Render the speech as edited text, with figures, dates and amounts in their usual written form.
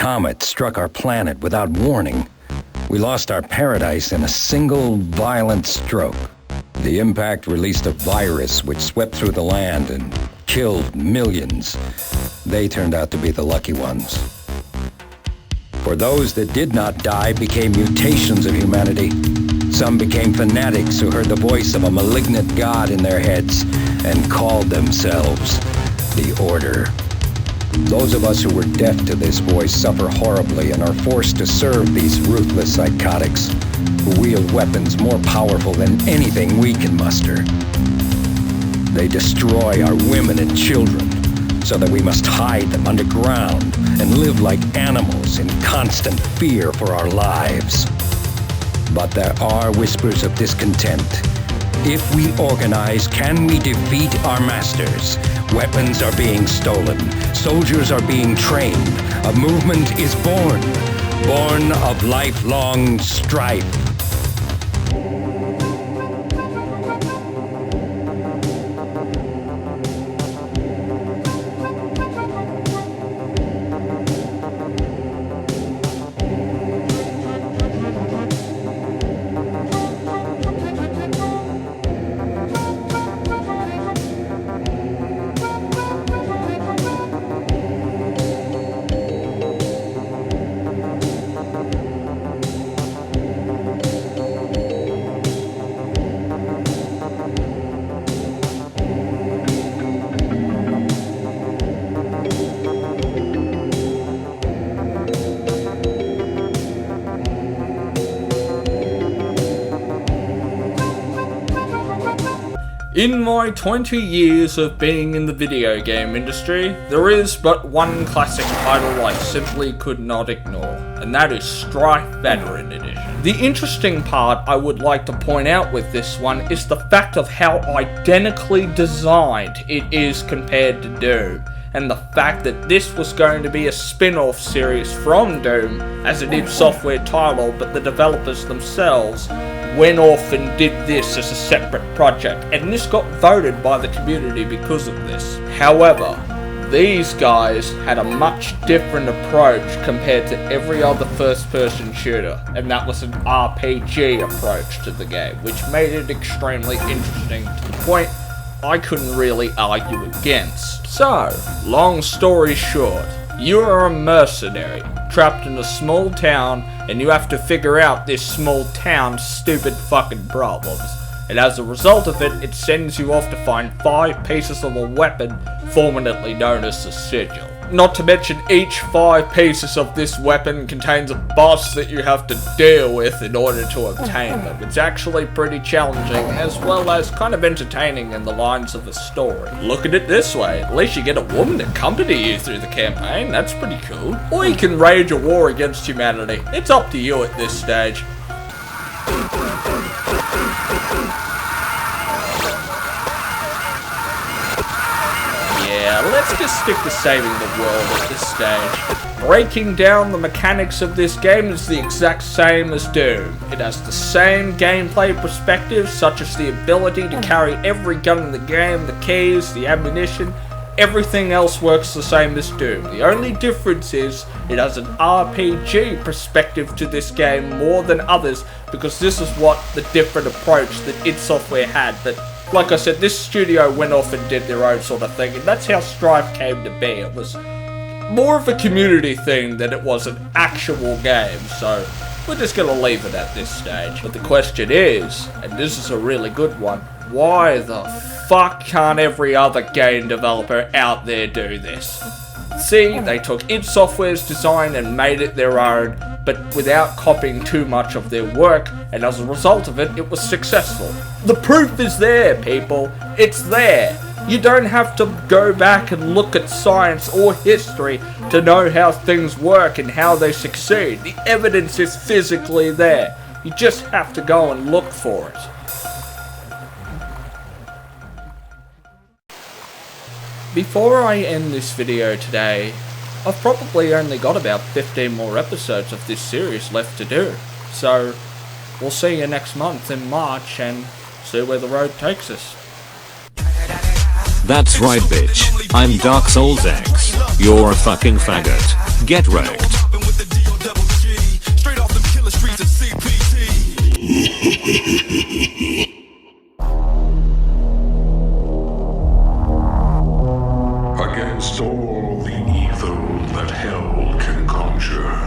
comet struck our planet without warning. We lost our paradise in a single violent stroke. The impact released a virus which swept through the land and killed millions. They turned out to be the lucky ones. For those that did not die became mutations of humanity. Some became fanatics who heard the voice of a malignant god in their heads and called themselves the Order. Those of us who were deaf to this voice suffer horribly and are forced to serve these ruthless psychotics who wield weapons more powerful than anything we can muster. They destroy our women and children so that we must hide them underground and live like animals in constant fear for our lives. But there are whispers of discontent. If we organize, can we defeat our masters? Weapons are being stolen. Soldiers are being trained. A movement is born. Born of lifelong strife. In my 20 years of being in the video game industry, there is but one classic title I simply could not ignore, and that is Strife Veteran Edition. The interesting part I would like to point out with this one is the fact of how identically designed it is compared to Doom, and the fact that this was going to be a spin-off series from Doom as an id Software title, but the developers themselves went off and did this as a separate project, and this got voted by the community because of this. However, these guys had a much different approach compared to every other first-person shooter, and that was an RPG approach to the game, which made it extremely interesting to the point I couldn't really argue against. So, long story short, you are a mercenary, trapped in a small town, and you have to figure out this small town's stupid fucking problems. And as a result of it, it sends you off to find 5 pieces of a weapon formerly known as the Sigil. Not to mention, each 5 pieces of this weapon contains a boss that you have to deal with in order to obtain them. It's actually pretty challenging, as well as kind of entertaining in the lines of the story. Look at it this way, at least you get a woman to accompany you through the campaign, that's pretty cool. Or you can rage a war against humanity. It's up to you at this stage. Yeah, let's just stick to saving the world at this stage. Breaking down the mechanics of this game is the exact same as Doom. It has the same gameplay perspectives, such as the ability to carry every gun in the game, the keys, the ammunition. Everything else works the same as Doom. The only difference is it has an RPG perspective to this game more than others, because this is what the different approach that id Software had. But like I said, this studio went off and did their own sort of thing, and that's how Strife came to be. It was more of a community thing than it was an actual game, so we're just gonna leave it at this stage. But the question is, and this is a really good one, why the fuck can't every other game developer out there do this? See, they took id Software's design and made it their own, but without copying too much of their work, and as a result of it, it was successful. The proof is there, people. It's there. You don't have to go back and look at science or history to know how things work and how they succeed. The evidence is physically there. You just have to go and look for it. Before I end this video today, I've probably only got about 15 more episodes of this series left to do. So, we'll see you next month in March and see where the road takes us. That's right, bitch. I'm Dark Souls X. You're a fucking faggot. Get wrecked. Against all the evil that hell can conjure,